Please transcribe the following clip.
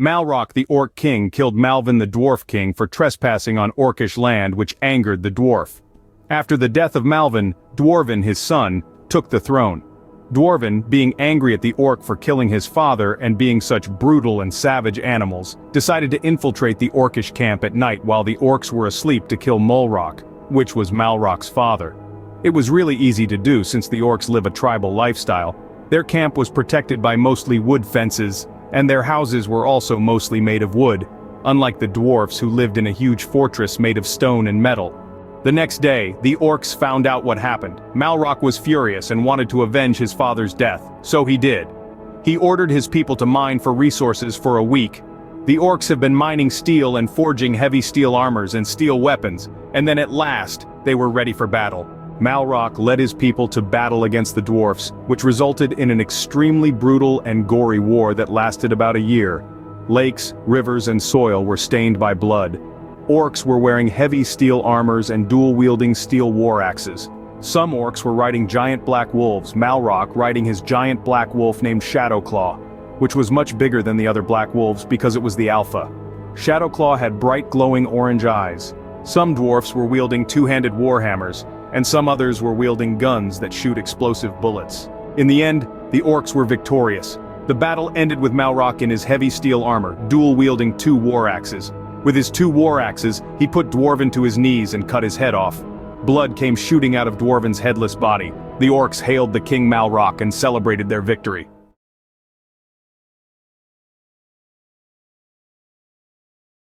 Malrock the Orc King killed Malvin the Dwarf King for trespassing on Orcish land, which angered the dwarf. After the death of Malvin, Dwarven, his son, took the throne. Dwarven, being angry at the Orc for killing his father and being such brutal and savage animals, decided to infiltrate the Orcish camp at night while the Orcs were asleep to kill Mulrock, which was Malrock's father. It was really easy to do since the Orcs live a tribal lifestyle. Their camp was protected by mostly wood fences, and their houses were also mostly made of wood, unlike the dwarfs who lived in a huge fortress made of stone and metal. The next day, the Orcs found out what happened. Malrock was furious and wanted to avenge his father's death, so he did. He ordered his people to mine for resources for a week. The Orcs have been mining steel and forging heavy steel armors and steel weapons, and then at last, they were ready for battle. Malrock led his people to battle against the dwarfs, which resulted in an extremely brutal and gory war that lasted about a year. Lakes, rivers, and soil were stained by blood. Orcs were wearing heavy steel armors and dual-wielding steel war axes. Some orcs were riding giant black wolves, Malrock riding his giant black wolf named Shadowclaw, which was much bigger than the other black wolves because it was the alpha. Shadowclaw had bright glowing orange eyes. Some dwarfs were wielding two-handed warhammers, and some others were wielding guns that shoot explosive bullets. In the end, the orcs were victorious. The battle ended with Malrock in his heavy steel armor, dual-wielding two war axes. With his two war axes, he put Dwarven to his knees and cut his head off. Blood came shooting out of Dwarven's headless body. The orcs hailed the King Malrock and celebrated their victory.